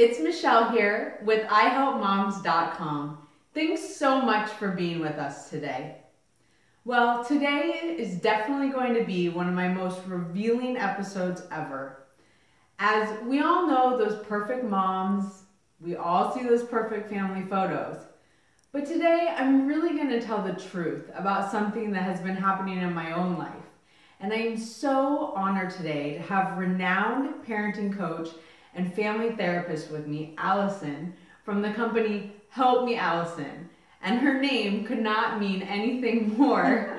It's Michelle here with ihelpmoms.com. Thanks so much for being with us today. Well, today is definitely going to be one of my most revealing episodes ever. As we all know those perfect moms, we all see those perfect family photos. But today I'm really going to tell the truth about something that has been happening in my own life. And I am so honored today to have renowned parenting coach and family therapist with me, Allison, from the company Help Me Allison. And her name could not mean anything more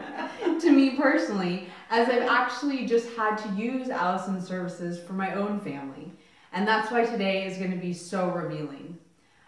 to me personally, as I've actually just had to use Allison's services for my own family. And that's why today is going to be so revealing.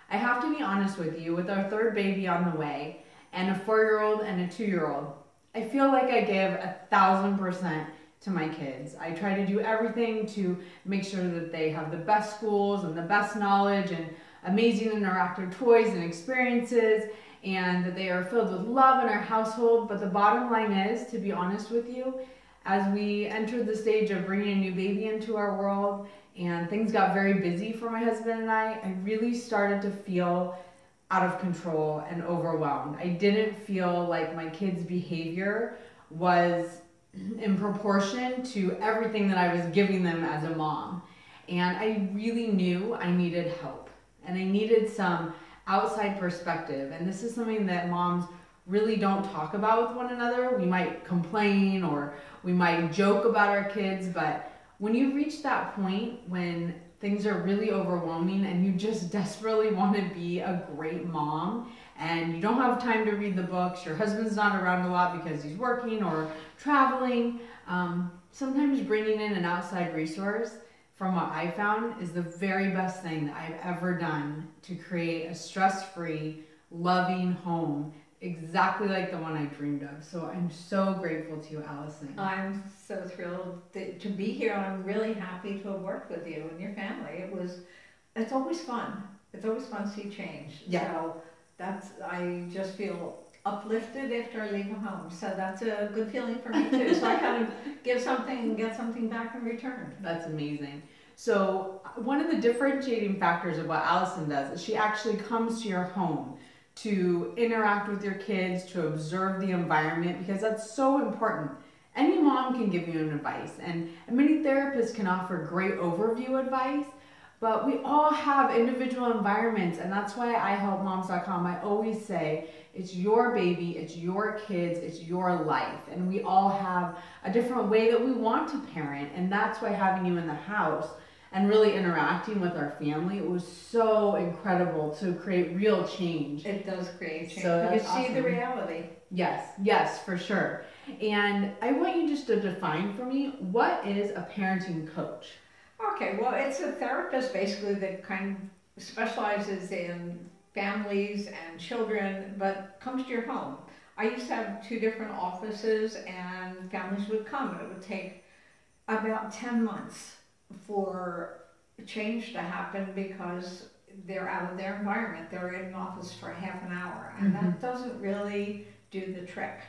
I have to be honest with you, with our third baby on the way, and a 4-year-old and a 2-year-old, I feel like I give 1,000% to my kids. I try to do everything to make sure that they have the best schools and the best knowledge and amazing interactive toys and experiences, and that they are filled with love in our household. But the bottom line is, to be honest with you, as we entered the stage of bringing a new baby into our world and things got very busy for my husband and I really started to feel out of control and overwhelmed. I didn't feel like my kids' behavior was in proportion to everything that I was giving them as a mom. And I really knew I needed help and I needed some outside perspective. And this is something that moms really don't talk about with one another. We might complain or we might joke about our kids, but when you reach that point when things are really overwhelming and you just desperately want to be a great mom and you don't have time to read the books, your husband's not around a lot because he's working or traveling, sometimes bringing in an outside resource, from what I found, is the very best thing that I've ever done to create a stress-free, loving home, exactly like the one I dreamed of. So I'm so grateful to you, Allison. I'm so thrilled to be here. I'm really happy to have worked with you and your family. It's always fun. It's always fun to see change. Yeah. So I just feel uplifted after I leave home. So that's a good feeling for me too. So I kind of give something and get something back in return. That's amazing. So one of the differentiating factors of what Allison does is she actually comes to your home to interact with your kids, to observe the environment, because that's so important. Any mom can give you an advice, and many therapists can offer great overview advice, but we all have individual environments, and that's why ihelpmoms.com, I always say, it's your baby, it's your kids, it's your life, and we all have a different way that we want to parent, and that's why having you in the house and really interacting with our family, it was so incredible to create real change. It does create change. So you awesome. See the reality. Yes, for sure. And I want you just to define for me, what is a parenting coach? Okay, well, it's a therapist basically that kind of specializes in families and children, but comes to your home. I used to have 2 different offices and families would come. It would take about 10 months for change to happen because they're out of their environment. They're in an office for half an hour, and that doesn't really do the trick.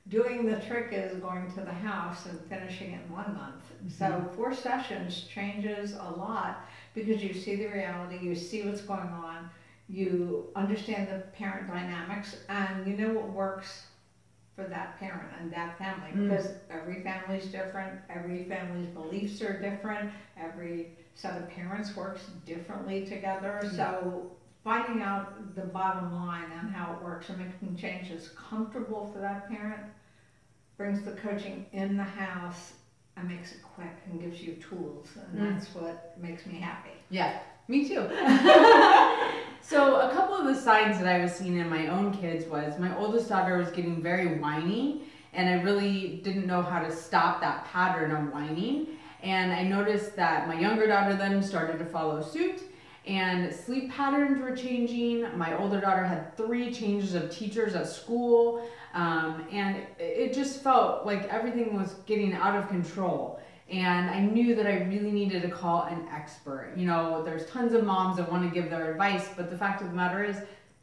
Doing the trick is going to the house and finishing it in 1 month. So 4 sessions changes a lot because you see the reality, you see what's going on, you understand the parent dynamics, and you know what works for that parent and that family, because every family is different, every family's beliefs are different, every set of parents works differently together. So finding out the bottom line and how it works and making changes comfortable for that parent brings the coaching in the house and makes it quick and gives you tools, and that's what makes me happy. Yeah, me too. So a couple of the signs that I was seeing in my own kids was my oldest daughter was getting very whiny, and I really didn't know how to stop that pattern of whining. And I noticed that my younger daughter then started to follow suit, and sleep patterns were changing. My older daughter had 3 changes of teachers at school, and it just felt like everything was getting out of control. And I knew that I really needed to call an expert. You know, there's tons of moms that want to give their advice, but the fact of the matter is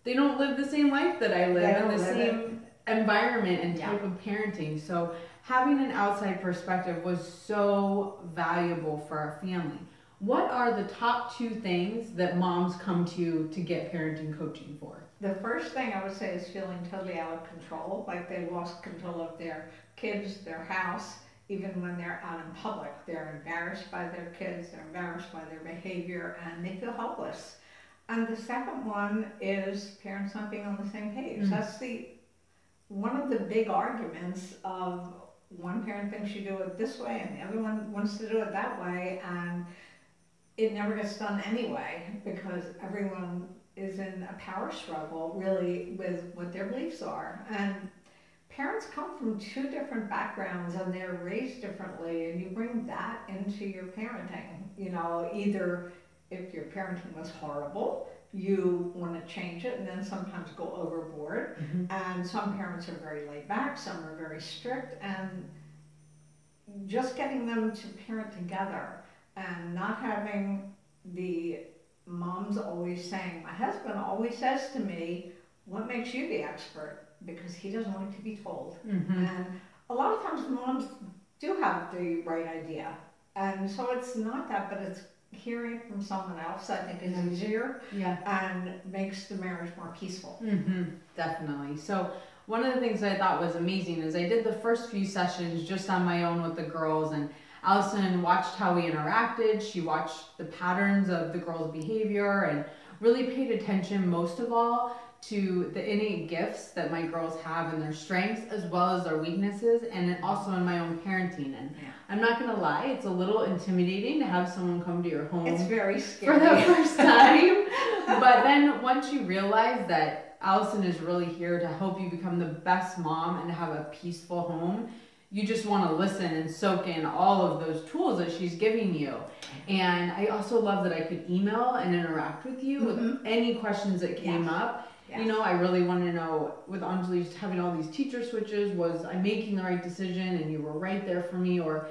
they don't live the same life that I live, in the same environment and type of parenting. So having an outside perspective was so valuable for our family. what are the top 2 things that moms come to get parenting coaching for? The first thing I would say is feeling totally out of control, like they lost control of their kids, their house, even when they're out in public. They're embarrassed by their kids, they're embarrassed by their behavior, and they feel helpless. And the second one is parents not being on the same page. That's one of the big arguments of one parent thinks you do it this way and the other one wants to do it that way, and it never gets done anyway because everyone is in a power struggle really with what their beliefs are. And parents come from 2 different backgrounds and they're raised differently, and you bring that into your parenting. You know, either if your parenting was horrible, you want to change it and then sometimes go overboard. And some parents are very laid back, some are very strict, and just getting them to parent together and not having the moms always saying, my husband always says to me, what makes you the expert? Because he doesn't like to be told. And a lot of times moms do have the right idea. And so it's not that, but it's hearing from someone else, I think, is easier and makes the marriage more peaceful. Definitely. So one of the things I thought was amazing is I did the first few sessions just on my own with the girls, and Allison watched how we interacted. She watched the patterns of the girls' behavior and really paid attention most of all to the innate gifts that my girls have and their strengths as well as their weaknesses, and also in my own parenting. And I'm not gonna lie, it's a little intimidating to have someone come to your home. It's very scary for the first time. But then once you realize that Allison is really here to help you become the best mom and to have a peaceful home, you just want to listen and soak in all of those tools that she's giving you. And I also love that I could email and interact with you with any questions that came up. You know, I really want to know, with Anjali having all these teacher switches, was I making the right decision and you were right there for me? Or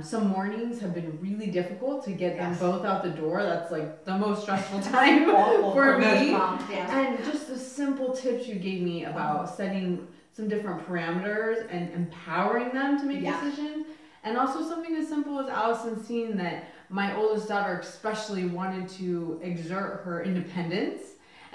some mornings have been really difficult to get them both out the door. That's like the most stressful time for me. And just the simple tips you gave me about setting some different parameters and empowering them to make decisions. And also something as simple as Allison seeing that my oldest daughter especially wanted to exert her independence.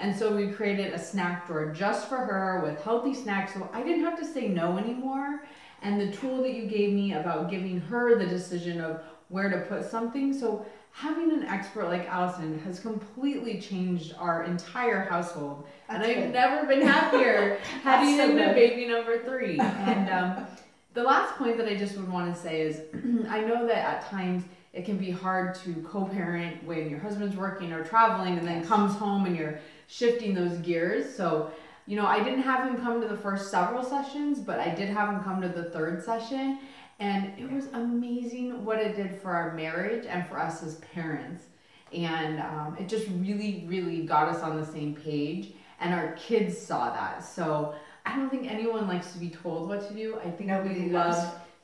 And so we created a snack drawer just for her with healthy snacks, so I didn't have to say no anymore. And the tool that you gave me about giving her the decision of where to put something. So having an expert like Allison has completely changed our entire household. And I've never been happier having a baby number 3. And the last point that I just would want to say is I know that at times it can be hard to co-parent when your husband's working or traveling and then comes home and you're shifting those gears. So, you know, I didn't have him come to the first several sessions, but I did have him come to the 3rd session. And it was amazing what it did for our marriage and for us as parents. And it just really, really got us on the same page. And our kids saw that. So I don't think anyone likes to be told what to do. I think we love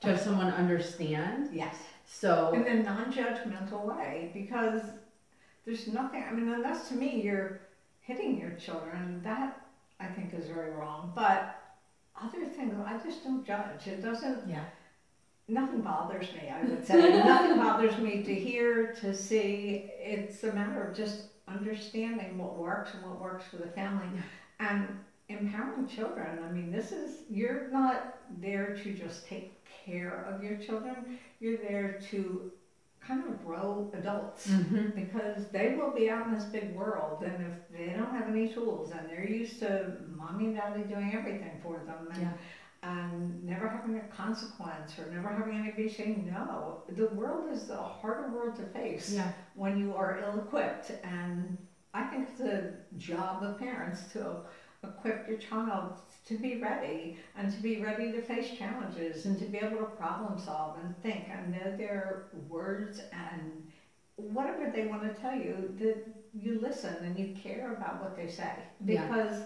to have someone understand. So in a non-judgmental way, because there's nothing, I mean, unless to me you're hitting your children, that I think is very wrong. But other things, I just don't judge. It doesn't, nothing bothers me, I would say. Nothing bothers me to hear, to see. It's a matter of just understanding what works and what works for the family. And empowering children, I mean, this is, you're not there to just take care of your children. You're there to kind of grow adults, because they will be out in this big world, and if they don't have any tools and they're used to mommy and daddy doing everything for them and never having a consequence or never having anybody saying no, the world is a harder world to face when you are ill-equipped. And I think it's a job of parents to equip your child to be ready, and to be ready to face challenges, and to be able to problem solve and think and know their words, and whatever they want to tell you, that you listen and you care about what they say. Because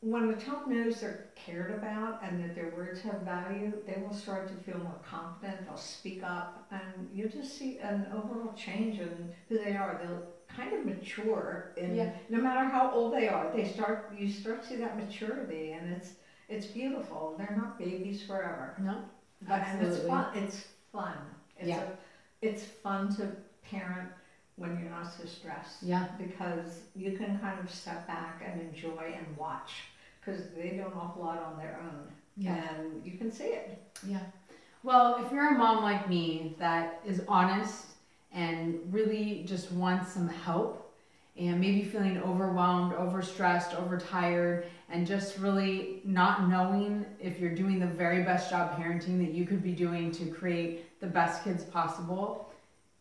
when the child knows they're cared about and that their words have value, they will start to feel more confident, they'll speak up, and you'll just see an overall change in who they are. They'll kind of mature, in no matter how old they are, you start to see that maturity, and it's beautiful. They're not babies forever. No, but and it's fun. It's fun. It's fun to parent when you're not so stressed. Yeah. Because you can kind of step back and enjoy and watch, because they do an awful lot on their own. Yeah. And you can see it. Yeah. Well, if you're a mom like me that is honest and really just wants some help, and maybe feeling overwhelmed, overstressed, overtired, and just really not knowing if you're doing the very best job parenting that you could be doing to create the best kids possible,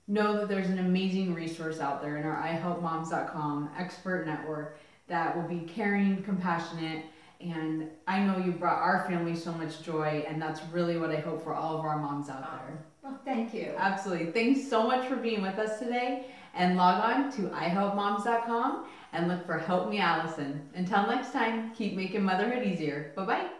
know that there's an amazing resource out there in our ihelpmoms.com expert network that will be caring, compassionate, and I know you brought our family so much joy, and that's really what I hope for all of our moms out there. Well, thank you. Absolutely. Thanks so much for being with us today, and log on to ihelpmoms.com and look for Help Me Allison. Until next time, keep making motherhood easier. Bye-bye.